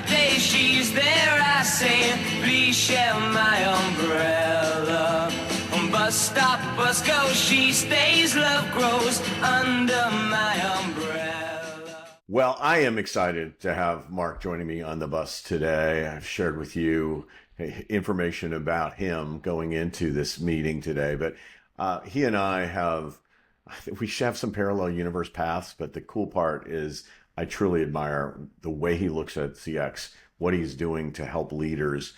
day she's there, I say, please share my umbrella. Bus stop, bus go, she stays, love grows under my umbrella. Well, I am excited to have Mark joining me on the bus today. I've shared with you information about him going into this meeting today, but he and we have some parallel universe paths, but the cool part is I truly admire the way he looks at CX, what he's doing to help leaders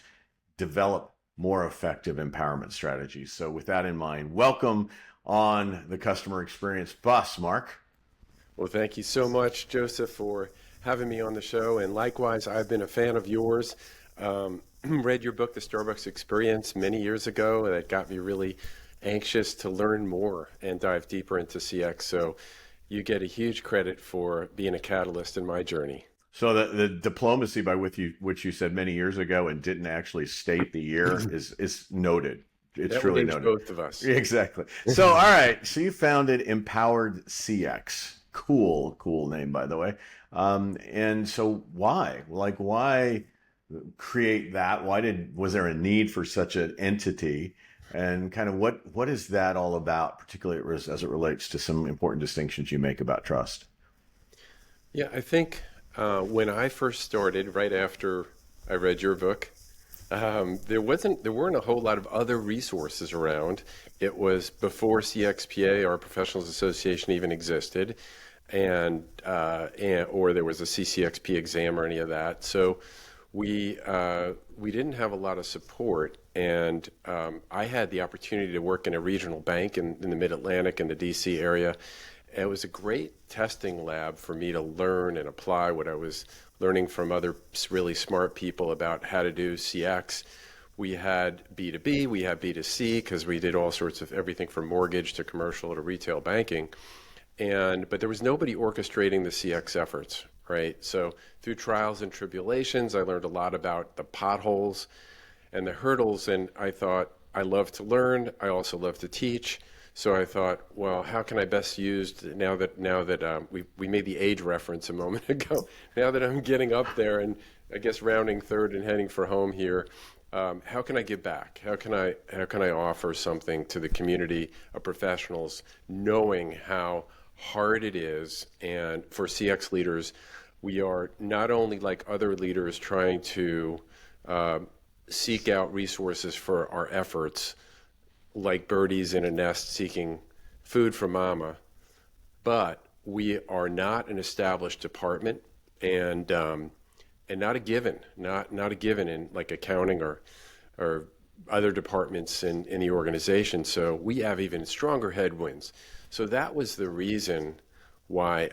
develop more effective empowerment strategies. So with that in mind, welcome on the Customer Experience Bus, Mark. Well, thank you so much, Joseph, for having me on the show. And likewise, I've been a fan of yours. Read your book, The Starbucks Experience, many years ago. That got me really anxious to learn more and dive deeper into CX. So you get a huge credit for being a catalyst in my journey. So the diplomacy by which you said many years ago and didn't actually state the year is noted. It's truly noted. Both of us. Exactly. So, all right. So you founded Empowered CX. Cool name, by the way. And so why? Like, why create that? Was there a need for such an entity? And kind of what is that all about, particularly as it relates to some important distinctions you make about trust? Yeah, I think when I first started, right after I read your book, there weren't a whole lot of other resources around. It was before CXPA, our Professionals Association, even existed, or there was a CCXP exam or any of that. So we didn't have a lot of support, and I had the opportunity to work in a regional bank in the Mid-Atlantic and the DC area. It was a great testing lab for me to learn and apply what I was learning from other really smart people about how to do CX. We had B2B, we had B2C, because we did all sorts of everything from mortgage to commercial to retail banking. But there was nobody orchestrating the CX efforts, right? So through trials and tribulations, I learned a lot about the potholes and the hurdles, and I thought, I love to learn, I also love to teach. So I thought, well, how can I best use now that we made the age reference a moment ago. Now that I'm getting up there and I guess rounding third and heading for home here, how can I give back? How can I offer something to the community of professionals, knowing how hard it is? And for CX leaders, we are not only like other leaders trying to seek out resources for our efforts, like birdies in a nest seeking food from mama, but we are not an established department and not a given in like accounting or other departments in the organization. So we have even stronger headwinds. So that was the reason why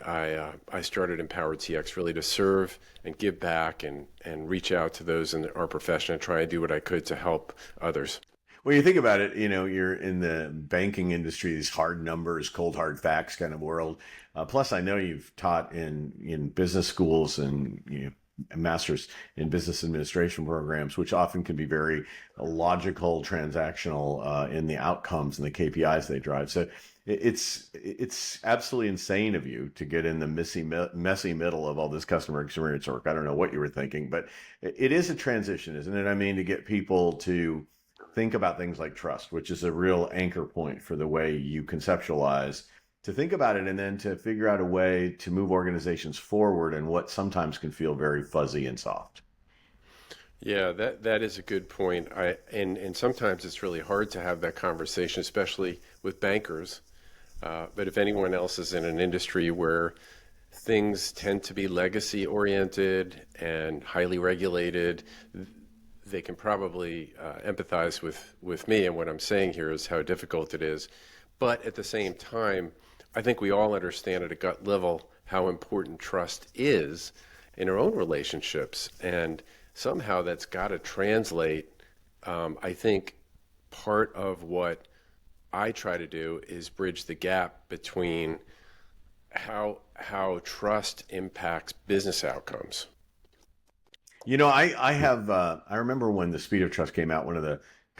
I started Empowered CX, really to serve and give back and reach out to those in our profession and try and do what I could to help others. Well, you think about it, you're in the banking industry, these hard numbers, cold hard facts kind of world. Plus, I know you've taught in business schools and masters in business administration programs, which often can be very logical, transactional in the outcomes and the KPIs they drive. So it's absolutely insane of you to get in the messy middle of all this customer experience work. I don't know what you were thinking, but it is a transition, isn't it? I mean, to get people to think about things like trust, which is a real anchor point for the way you conceptualize, to think about it and then to figure out a way to move organizations forward in what sometimes can feel very fuzzy and soft. Yeah, that is a good point. And sometimes it's really hard to have that conversation, especially with bankers. But if anyone else is in an industry where things tend to be legacy oriented and highly regulated, they can probably empathize with me, and what I'm saying here is how difficult it is. But at the same time, I think we all understand at a gut level how important trust is in our own relationships, and somehow that's got to translate. I think part of what I try to do is bridge the gap between how trust impacts business outcomes. I remember when the Speed of Trust came out,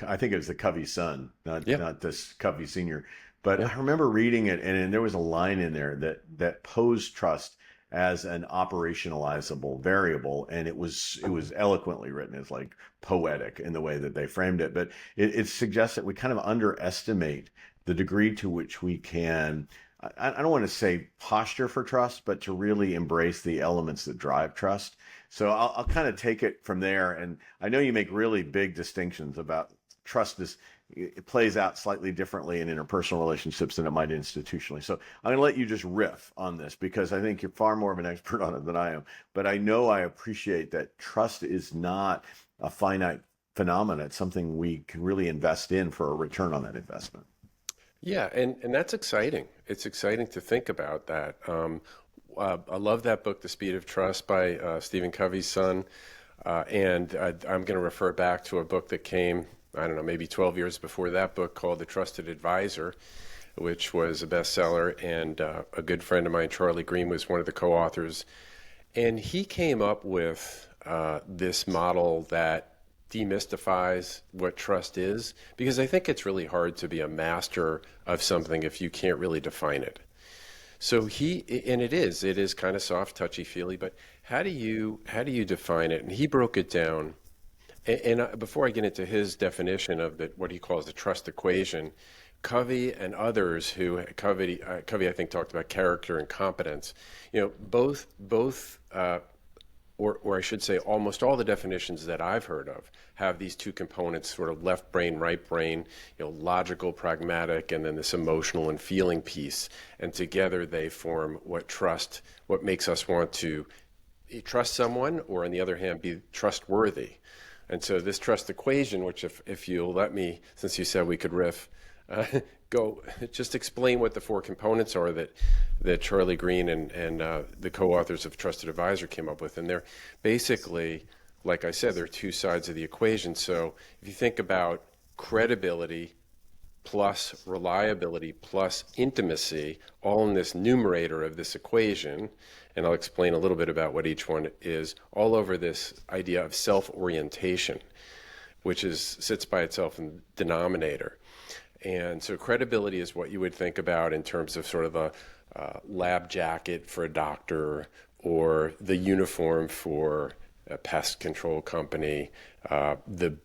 I think it was the Covey's son, not this Covey Senior, but I remember reading it, and there was a line in there that posed trust as an operationalizable variable. And it was eloquently written. It's like poetic in the way that they framed it. But it suggests that we kind of underestimate the degree to which we can, I don't want to say posture for trust, but to really embrace the elements that drive trust. So I'll kind of take it from there. And I know you make really big distinctions about trust. It plays out slightly differently in interpersonal relationships than it might institutionally. So I'm going to let you just riff on this because I think you're far more of an expert on it than I am. But I know I appreciate that trust is not a finite phenomenon. It's something we can really invest in for a return on that investment. Yeah, and that's exciting. It's exciting to think about that. I love that book, The Speed of Trust by Stephen Covey's son. And I'm going to refer back to a book that came, I don't know, maybe 12 years before that book called The Trusted Advisor, which was a bestseller. And a good friend of mine, Charlie Green, was one of the co-authors. And he came up with this model that demystifies what trust is, because I think it's really hard to be a master of something if you can't really define it. So it is kind of soft, touchy-feely, but how do you define it? And he broke it down. And before I get into his definition of what he calls the trust equation, Covey and others Covey I think talked about character and competence. Both or I should say almost all the definitions that I've heard of have these two components, sort of left brain, right brain, logical, pragmatic, and then this emotional and feeling piece. And together they form what makes us want to trust someone, or on the other hand, be trustworthy. And so this trust equation, which if you'll let me, since you said we could riff, go just explain what the four components are that Charlie Green and the co-authors of Trusted Advisor came up with. And they're basically, like I said, there are two sides of the equation. So if you think about credibility plus reliability plus intimacy, all in this numerator of this equation, and I'll explain a little bit about what each one is, all over this idea of self-orientation, which sits by itself in the denominator. And so credibility is what you would think about in terms of sort of a lab jacket for a doctor, or the uniform for a pest control company, the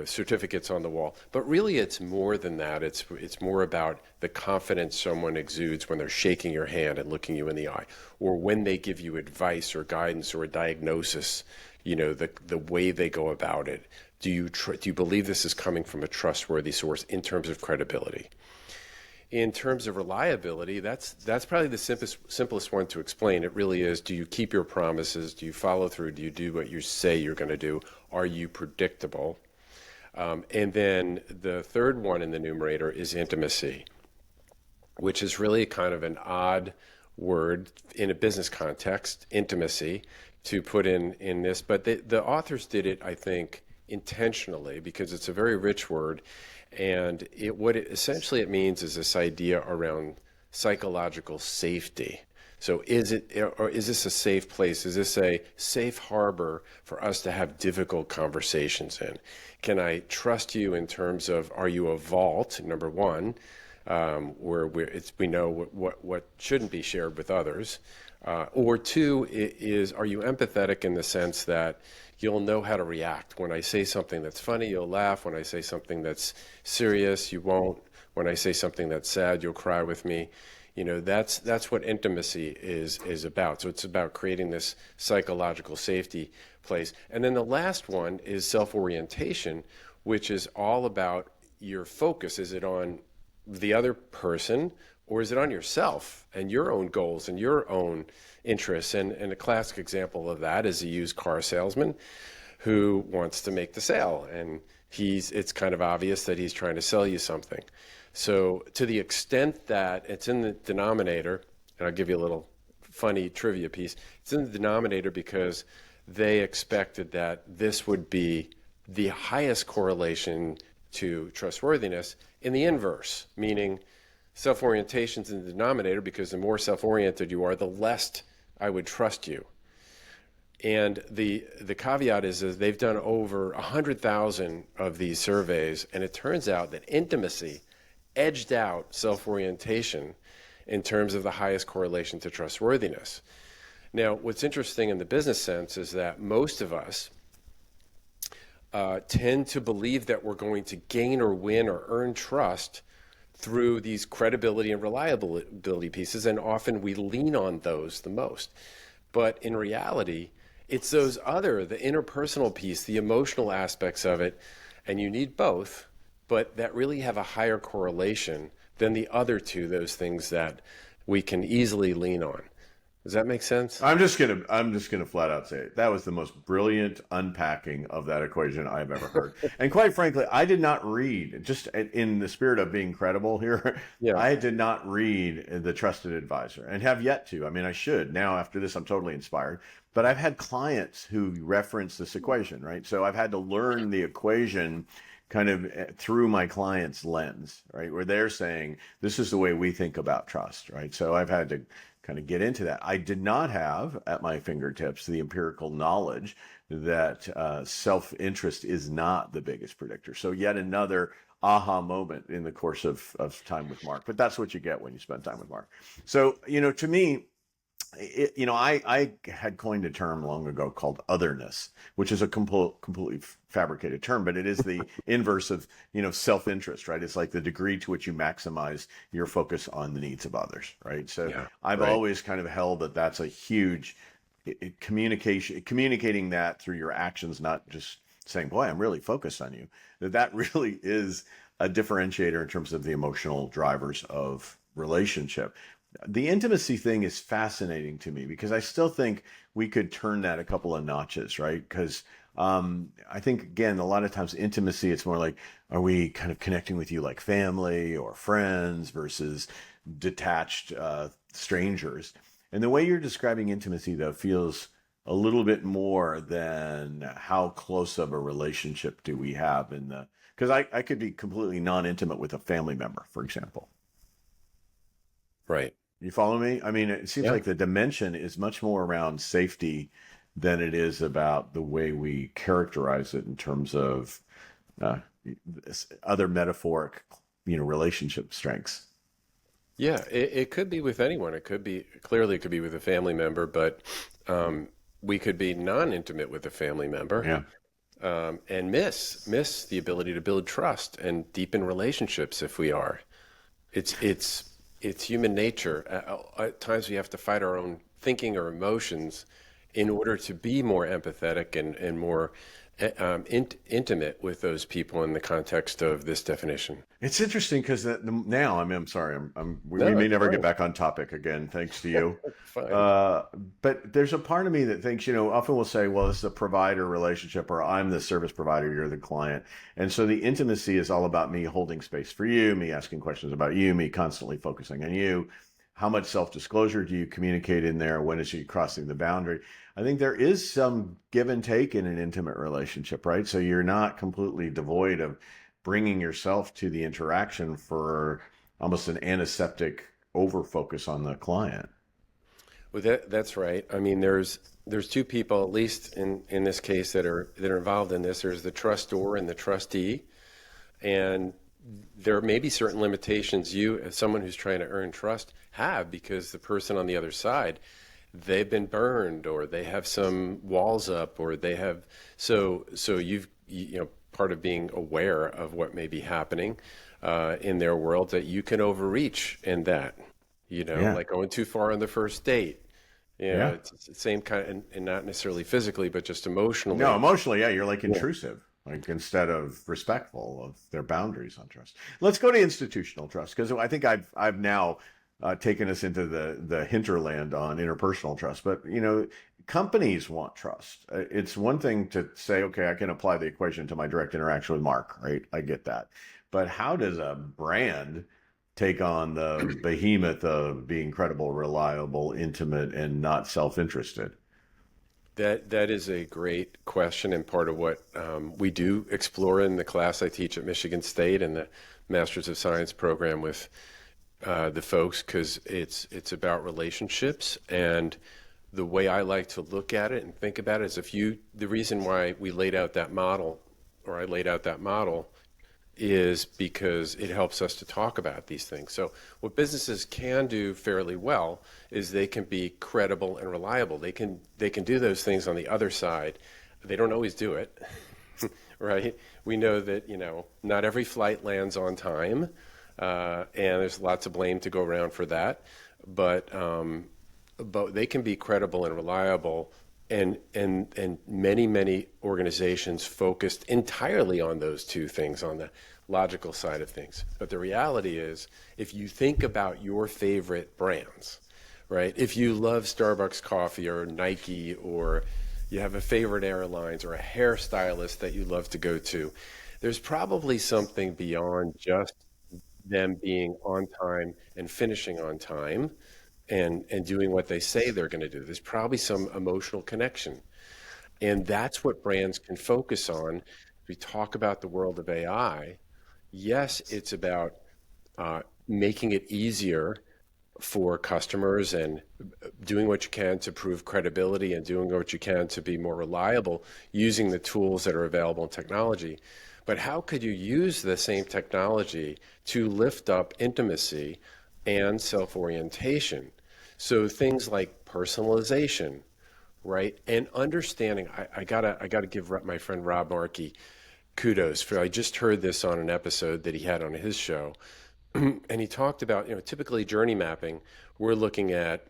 certificates on the wall. But really it's more than that. It's more about the confidence someone exudes when they're shaking your hand and looking you in the eye, or when they give you advice or guidance or a diagnosis, the way they go about it. Do you believe this is coming from a trustworthy source in terms of credibility? In terms of reliability, that's probably the simplest one to explain. It really is, do you keep your promises? Do you follow through? Do you do what you say you're going to do? Are you predictable? And then the third one in the numerator is intimacy, which is really kind of an odd word in a business context, intimacy, to put in this. But the authors did it, I think, intentionally, because it's a very rich word, and what it essentially means is this idea around psychological safety. So is this a safe place? Is this a safe harbor for us to have difficult conversations in? Can I trust you in terms of, are you a vault, number one, where we know what shouldn't be shared with others, or two is, are you empathetic in the sense that you'll know how to react. When I say something that's funny, you'll laugh. When I say something that's serious, you won't. When I say something that's sad, you'll cry with me. That's what intimacy is about. So it's about creating this psychological safety place. And then the last one is self-orientation, which is all about your focus. Is it on the other person, or is it on yourself and your own goals and your own interests? And a classic example of that is a used car salesman who wants to make the sale, and it's kind of obvious that he's trying to sell you something. So to the extent that it's in the denominator, and I'll give you a little funny trivia piece, it's in the denominator because they expected that this would be the highest correlation to trustworthiness in the inverse, meaning self-orientation's in the denominator because the more self-oriented you are, the less I would trust you. And the caveat is they've done over 100,000 of these surveys, and it turns out that intimacy edged out self-orientation in terms of the highest correlation to trustworthiness. Now, what's interesting in the business sense is that most of us tend to believe that we're going to gain or win or earn trust through these credibility and reliability pieces, and often we lean on those the most. But in reality, it's those the interpersonal piece, the emotional aspects of it, and you need both, but that really have a higher correlation than the other two, those things that we can easily lean on. Does that make sense? I'm just gonna flat out say it. That was the most brilliant unpacking of that equation I've ever heard. And quite frankly, I did not read, just in the spirit of being credible here, Yeah. I did not read The Trusted Advisor and have yet to. I mean, I should. Now after this, I'm totally inspired. But I've had clients who reference this equation, right? So I've had to learn the equation kind of through my client's lens, right? Where they're saying, this is the way we think about trust, right? So I've had to kind of get into that. I did not have at my fingertips the empirical knowledge that self-interest is not the biggest predictor. So yet another aha moment in the course of time with Mark. But that's what you get when you spend time with Mark. So, to me, I had coined a term long ago called otherness, which is a completely fabricated term, but it is the inverse of, self-interest, right? It's like the degree to which you maximize your focus on the needs of others, right? So Yeah, I've right. always kind of held that that's a huge communicating that through your actions, not just saying, boy, I'm really focused on you, that really is a differentiator in terms of the emotional drivers of relationship. The intimacy thing is fascinating to me because I still think we could turn that a couple of notches, right? Because I think, again, a lot of times intimacy, it's more like, are we kind of connecting with you like family or friends versus detached strangers? And the way you're describing intimacy, though, feels a little bit more than how close of a relationship do we have because I could be completely non-intimate with a family member, for example. Right. You follow me? I mean, it seems Yeah. like the dimension is much more around safety than it is about the way we characterize it in terms of uh, other metaphoric, relationship strengths. Yeah, it could be with anyone. It could be with a family member, but we could be non-intimate with a family member, Yeah. and miss the ability to build trust and deepen relationships if we are. It's human nature. At times we have to fight our own thinking or emotions in order to be more empathetic and more intimate with those people in the context of this definition. It's interesting because now, I mean, I'm sorry, we No, may it's never get fine. back on topic again, thanks to you. Fine. But there's a part of me that thinks, often we'll say, well, this is a provider relationship, or I'm the service provider, you're the client. And so the intimacy is all about me holding space for you, me asking questions about you, me constantly focusing on you. How much self-disclosure do you communicate in there? When is you crossing the boundary? I think there is some give and take in an intimate relationship, right? So you're not completely devoid of bringing yourself to the interaction for almost an antiseptic over focus on the client. Well, that's right. I mean, there's two people, at least in this case, that are involved in this. There's the trustor and the trustee, and there may be certain limitations you, as someone who's trying to earn trust, have because the person on the other side, they've been burned or they have some walls up or they have so part of being aware of what may be happening in their world that you can overreach in that, Yeah. like going too far on the first date. Yeah. It's the same kind of, and not necessarily physically, but just emotionally. No, emotionally, yeah, you're like intrusive, like instead of respectful of their boundaries on trust. Let's go to institutional trust because I think I've now taken us into the hinterland on interpersonal trust. But companies want trust. It's one thing to say, okay, I can apply the equation to my direct interaction with Mark, right? I get that. But how does a brand take on the behemoth of being credible, reliable, intimate, and not self-interested? That is a great question, and part of what we do explore in the class I teach at Michigan State and the Masters of Science program with the folks, because it's about relationships. And the way I like to look at it and think about it is the reason why we laid out that model, or I laid out that model, is because it helps us to talk about these things. So what businesses can do fairly well is they can be credible and reliable. They can do those things on the other side. They don't always do it, right? We know that, not every flight lands on time, and there's lots of blame to go around for that. But they can be credible and reliable, and many organizations focused entirely on those two things, on the logical side of things. But the reality is, if you think about your favorite brands, right? If you love Starbucks coffee or Nike, or you have a favorite airlines or a hairstylist that you love to go to, there's probably something beyond just them being on time and finishing on time and doing what they say they're going to do. There's probably some emotional connection. And that's what brands can focus on. We talk about the world of AI. Yes, it's about making it easier for customers and doing what you can to prove credibility and doing what you can to be more reliable using the tools that are available in technology. But how could you use the same technology to lift up intimacy and self-orientation? So things like personalization, right? And understanding, I gotta give my friend Rob Markey kudos for, I just heard this on an episode that he had on his show. And he talked about, typically journey mapping, we're looking at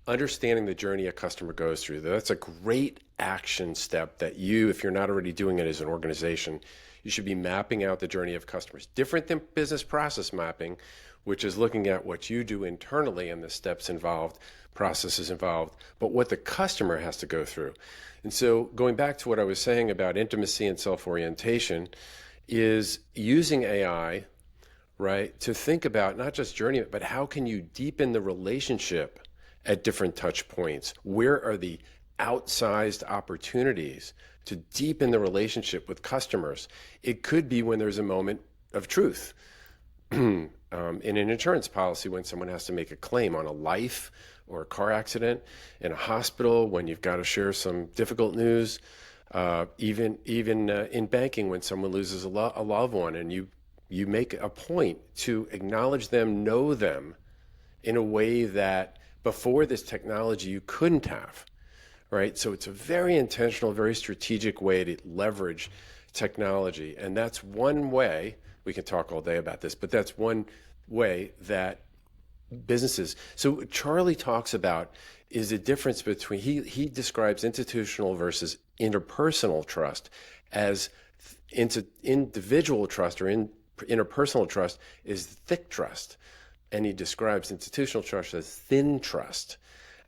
understanding the journey a customer goes through. That's a great action step that you, if you're not already doing it as an organization, you should be mapping out the journey of customers. Different than business process mapping, which is looking at what you do internally and the steps involved, processes involved, but what the customer has to go through. And so going back to what I was saying about intimacy and self-orientation, is using AI, right, to think about not just journey, but how can you deepen the relationship at different touch points? Where are the outsized opportunities to deepen the relationship with customers? It could be when there's a moment of truth. In an insurance policy, when someone has to make a claim on a life or a car accident, in a hospital, when you've got to share some difficult news, even in banking, when someone loses a loved one, and you make a point to acknowledge them, know them in a way that before this technology you couldn't have, right? So it's a very intentional, very strategic way to leverage technology. And that's one way, we can talk all day about this, but that's one way that businesses. So Charlie talks about is the difference between, he describes institutional versus interpersonal trust as individual trust or interpersonal trust is thick trust. And he describes institutional trust as thin trust.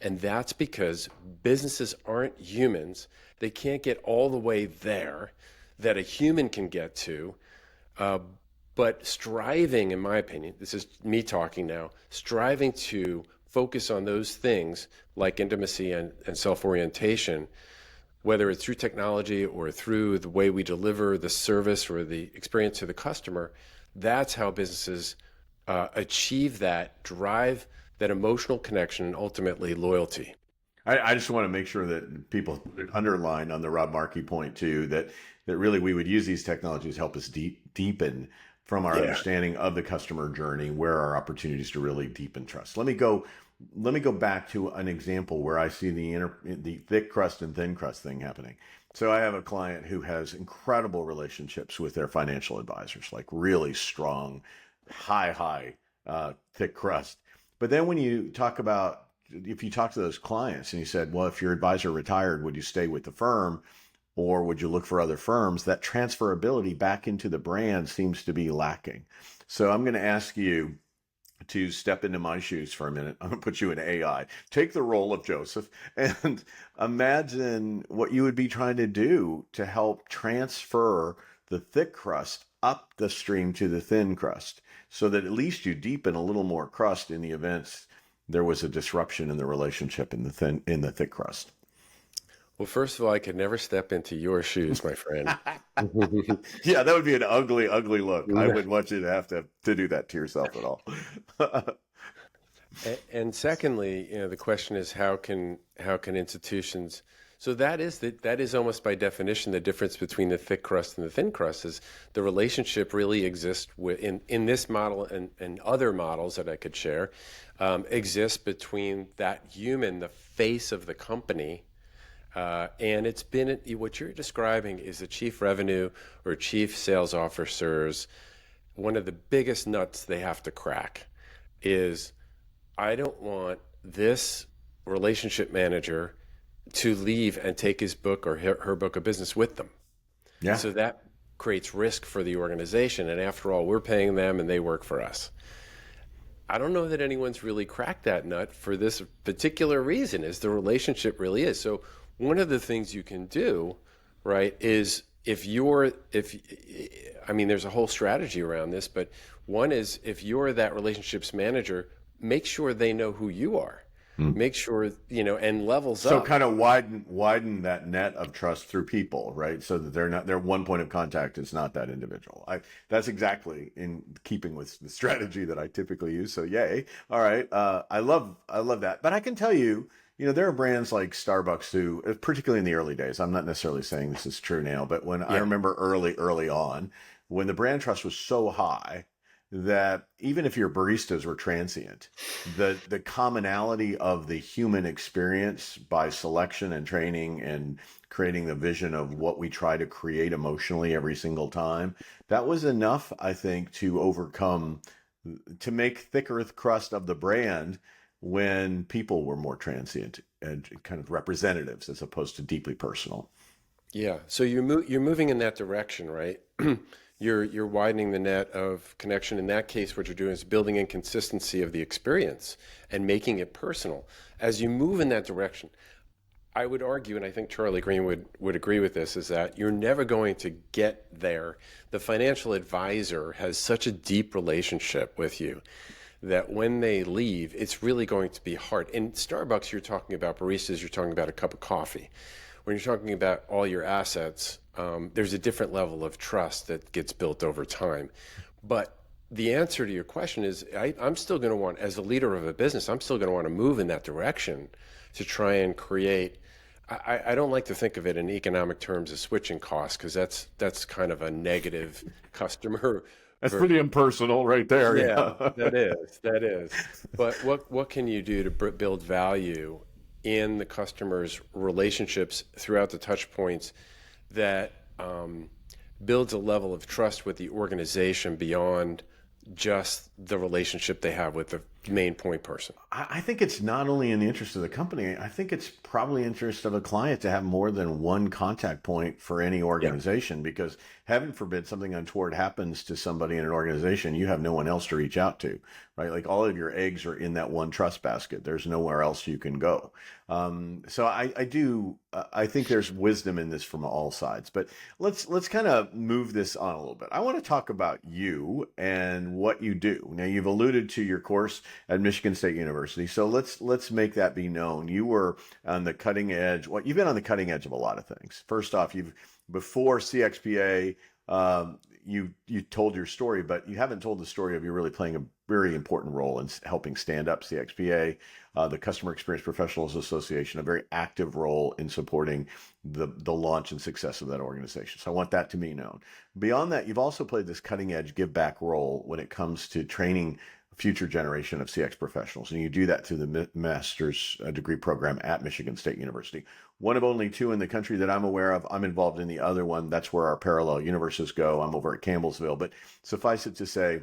And that's because businesses aren't humans. They can't get all the way there that a human can get to. But striving, in my opinion, this is me talking now, striving to focus on those things like intimacy and self-orientation, whether it's through technology or through the way we deliver the service or the experience to the customer, that's how businesses achieve that, drive that emotional connection, and ultimately loyalty. I just want to make sure that people underline on the Rob Markey point too, that really we would use these technologies to help us deepen from our understanding of the customer journey, where our opportunities to really deepen trust. Let me go back to an example where I see the thick crust and thin crust thing happening. So I have a client who has incredible relationships with their financial advisors, like really strong, high, thick crust. But then when you talk about, if you talk to those clients and you said, well, if your advisor retired, would you stay with the firm or would you look for other firms? That transferability back into the brand seems to be lacking. So I'm going to ask you to step into my shoes for a minute. I'm going to put you in AI. Take the role of Joseph and imagine what you would be trying to do to help transfer the thick crust up the stream to the thin crust, so that at least you deepen a little more crust in the events there was a disruption in the relationship in the thick crust. Well, first of all, I could never step into your shoes, my friend. Yeah, that would be an ugly, ugly look. I wouldn't want you to have to do that to yourself at all. And secondly, the question is how can institutions So that is almost by definition the difference between the thick crust and the thin crust is the relationship really exists in this model and other models that I could share exists between that human, the face of the company, and it's been what you're describing is the chief revenue or chief sales officers. One of the biggest nuts they have to crack is I don't want this relationship manager to leave and take his book or her book of business with them. Yeah. So that creates risk for the organization. And after all, we're paying them and they work for us. I don't know that anyone's really cracked that nut for this particular reason, is the relationship really is. So one of the things you can do, right, is there's a whole strategy around this, but one is if you're that relationships manager, make sure they know who you are. Make sure, and levels up. So kind of widen that net of trust through people, right? So that their one point of contact is not that individual. That's exactly in keeping with the strategy that I typically use. So yay. All right. I love that. But I can tell you, there are brands like Starbucks who, particularly in the early days, I'm not necessarily saying this is true now, but when I remember early on, when the brand trust was so high, that even if your baristas were transient, the commonality of the human experience by selection and training and creating the vision of what we try to create emotionally every single time, that was enough, I think, to make thicker crust of the brand when people were more transient and kind of representatives as opposed to deeply personal. Yeah. So you're moving in that direction, right? You're widening the net of connection. In that case, what you're doing is building in consistency of the experience and making it personal. As you move in that direction, I would argue, and I think Charlie Green would agree with this, is that you're never going to get there. The financial advisor has such a deep relationship with you that when they leave, it's really going to be hard. In Starbucks, you're talking about baristas, you're talking about a cup of coffee. When you're talking about all your assets, there's a different level of trust that gets built over time. But the answer to your question is I'm still going to want, as a leader of a business, I'm still going to want to move in that direction to try and create. I don't like to think of it in economic terms as switching costs, because that's kind of a negative customer. That's pretty impersonal right there. Yeah, that is. But what can you do to build value in the customer's relationships throughout the touch points that builds a level of trust with the organization beyond just the relationship they have with the main point person? I think it's not only in the interest of the company, I think it's probably interest of a client to have more than one contact point for any organization, because heaven forbid something untoward happens to somebody in an organization, you have no one else to reach out to, right? Like all of your eggs are in that one trust basket. There's nowhere else you can go. So I think there's wisdom in this from all sides, but let's kind of move this on a little bit. I want to talk about you and what you do. Now, you've alluded to your course at Michigan State University, so let's make that be known. You were on the cutting edge. You've been on the cutting edge of a lot of things. First off, before CXPA, you told your story, but you haven't told the story of you really playing a very important role in helping stand up CXPA, the Customer Experience Professionals Association, a very active role in supporting the launch and success of that organization. So I want that to be known. Beyond that, you've also played this cutting edge give back role when it comes to training future generation of CX professionals. And you do that through the master's degree program at Michigan State University. One of only two in the country that I'm aware of. I'm involved in the other one. That's where our parallel universes go. I'm over at Campbellsville. But suffice it to say,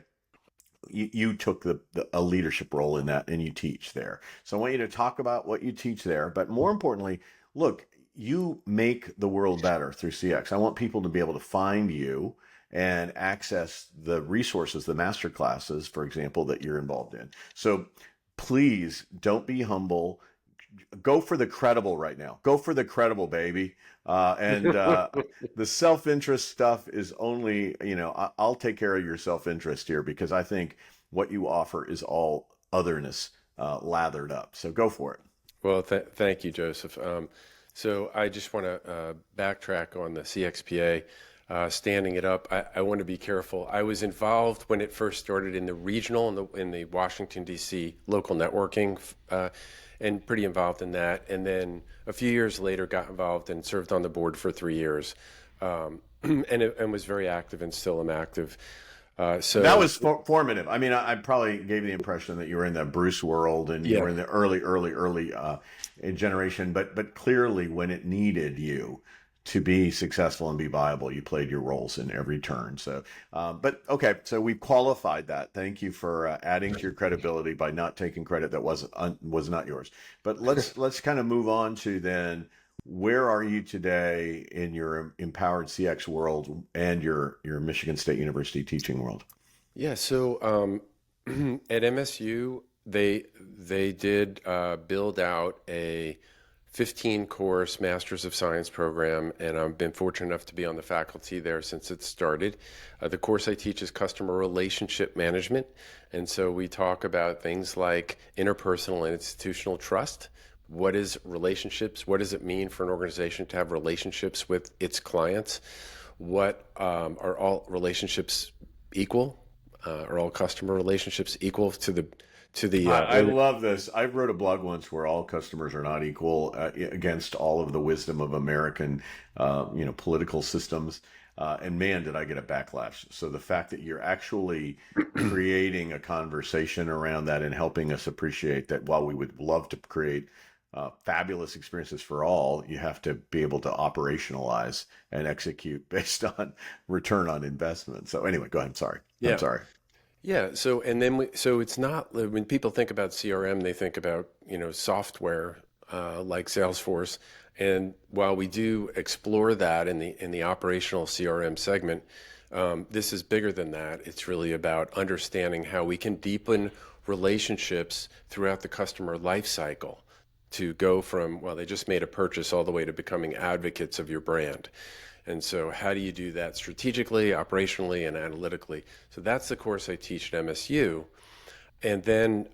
you took a leadership role in that, and you teach there. So I want you to talk about what you teach there. But more importantly, look, you make the world better through CX. I want people to be able to find you and access the resources, the master classes, for example, that you're involved in. So please don't be humble. Go for the credible right now. Go for the credible, baby. The self-interest stuff is only, I'll take care of your self-interest here, because I think what you offer is all otherness lathered up. So go for it. Well, thank you, Joseph. So I just want to backtrack on the CXPA. Standing it up, I want to be careful. I was involved when it first started in the regional, in the Washington, D.C. local networking and pretty involved in that. And then a few years later, got involved and served on the board for 3 years, and was very active and still am active. So that was formative. I mean, I probably gave the impression that you were in the Bruce world and you were in the early generation, but clearly when it needed you to be successful and be viable, you played your roles in every turn. So, but okay, so we've qualified that. Thank you for adding to your credibility by not taking credit that was not yours. But let's kind of move on to then, where are you today in your empowered CX world and your Michigan State University teaching world? Yeah, so at MSU, they did build out a 15-course Masters of Science program, and I've been fortunate enough to be on the faculty there since it started. The course I teach is customer relationship management, and so we talk about things like interpersonal and institutional trust. What is relationships? What does it mean for an organization to have relationships with its clients? What are all relationships equal? Are all customer relationships equal to the I love this. I wrote a blog once where all customers are not equal, against all of the wisdom of American, political systems. And man, did I get a backlash. So the fact that you're actually creating a conversation around that and helping us appreciate that while we would love to create fabulous experiences for all, you have to be able to operationalize and execute based on return on investment. So anyway, go ahead. Sorry. Yeah. I'm sorry. Yeah. So it's not, when people think about CRM, they think about software like Salesforce. And while we do explore that in the operational CRM segment, this is bigger than that. It's really about understanding how we can deepen relationships throughout the customer life cycle to go from, well, they just made a purchase all the way to becoming advocates of your brand. And so how do you do that strategically, operationally, and analytically? So that's the course I teach at MSU. And then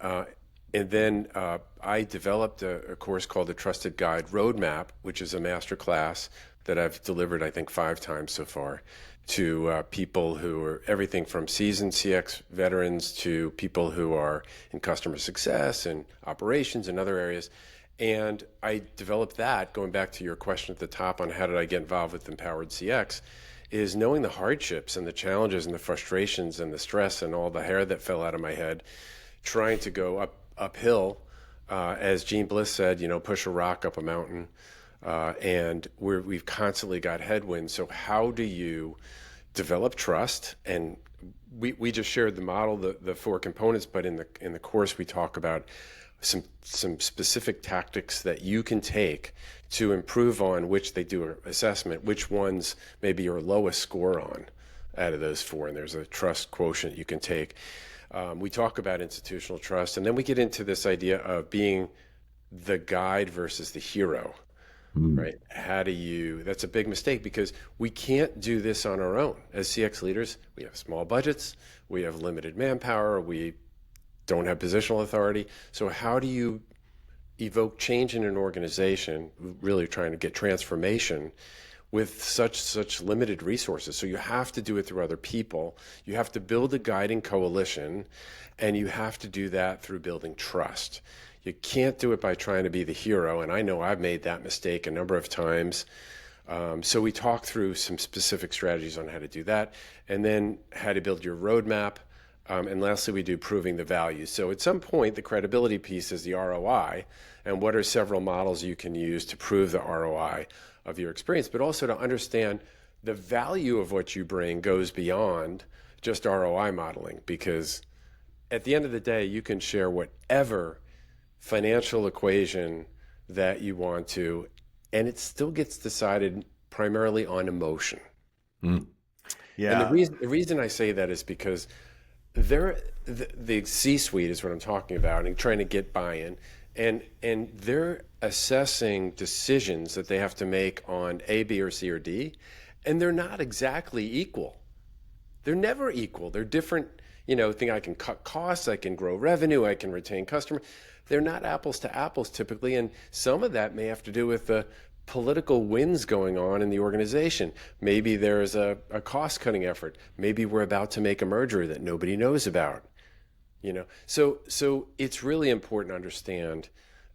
I developed a course called the Trusted Guide Roadmap, which is a master class that I've delivered, I think, 5 times so far, to people who are everything from seasoned CX veterans to people who are in customer success and operations and other areas. And I developed that, going back to your question at the top on how did I get involved with Empowered CX, is knowing the hardships and the challenges and the frustrations and the stress and all the hair that fell out of my head, trying to go uphill, as Gene Bliss said, push a rock up a mountain. And we've constantly got headwinds. So how do you develop trust? And we just shared the model, the 4 components, but in the course we talk about some specific tactics that you can take to improve on, which they do an assessment, which ones maybe your lowest score on out of those 4. And there's a trust quotient you can take. We talk about institutional trust, and then we get into this idea of being the guide versus the hero, right? That's a big mistake, because we can't do this on our own. As CX leaders, we have small budgets, we have limited manpower, we don't have positional authority. So how do you evoke change in an organization, really trying to get transformation with such limited resources? So you have to do it through other people. You have to build a guiding coalition, and you have to do that through building trust. You can't do it by trying to be the hero, and I know I've made that mistake a number of times. So we talk through some specific strategies on how to do that, and then how to build your roadmap. And lastly, we do proving the value. So at some point, the credibility piece is the ROI, and what are several models you can use to prove the ROI of your experience, but also to understand the value of what you bring goes beyond just ROI modeling, because at the end of the day, you can share whatever financial equation that you want to, and it still gets decided primarily on emotion. Yeah. And the reason I say that is because the C-suite is what I'm talking about, and trying to get buy-in, and they're assessing decisions that they have to make on A, B, or C, or D, and they're not exactly equal. They're never equal. They're different. Think I can cut costs, I can grow revenue, I can retain customers. They're not apples to apples typically, and some of that may have to do with the political winds going on in the organization. Maybe there's a cost-cutting effort. Maybe we're about to make a merger that nobody knows about. So it's really important to understand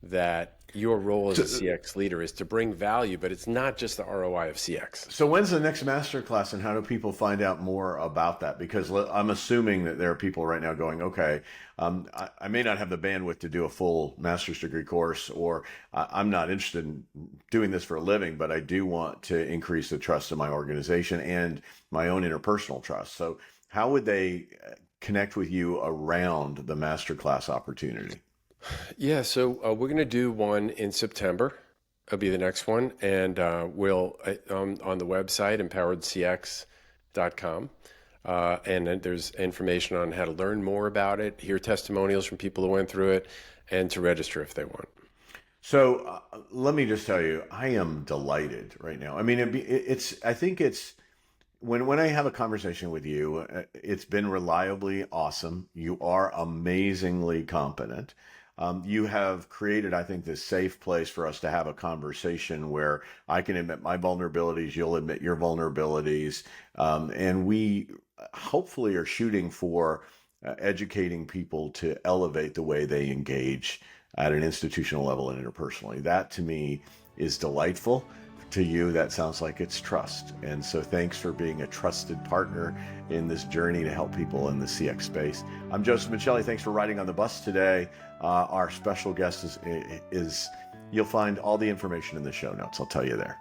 that your role as a CX leader is to bring value, but it's not just the ROI of CX. So when's the next masterclass, and how do people find out more about that? Because I'm assuming that there are people right now going, okay, I may not have the bandwidth to do a full master's degree course, or I'm not interested in doing this for a living, but I do want to increase the trust of my organization and my own interpersonal trust. So how would they connect with you around the masterclass opportunity? Yeah, so we're going to do one in September. It'll be the next one. And we'll on the website, empoweredcx.com. And then there's information on how to learn more about it, hear testimonials from people who went through it, and to register if they want. So let me just tell you, I am delighted right now. I mean, I think it's, when I have a conversation with you, it's been reliably awesome. You are amazingly competent. You have created, I think, this safe place for us to have a conversation where I can admit my vulnerabilities, you'll admit your vulnerabilities, and we hopefully are shooting for educating people to elevate the way they engage at an institutional level and interpersonally. That to me is delightful. To you, that sounds like it's trust. And so thanks for being a trusted partner in this journey to help people in the CX space. I'm Joseph Michelli. Thanks for riding on the bus today. Our special guest is you'll find all the information in the show notes. I'll tell you there.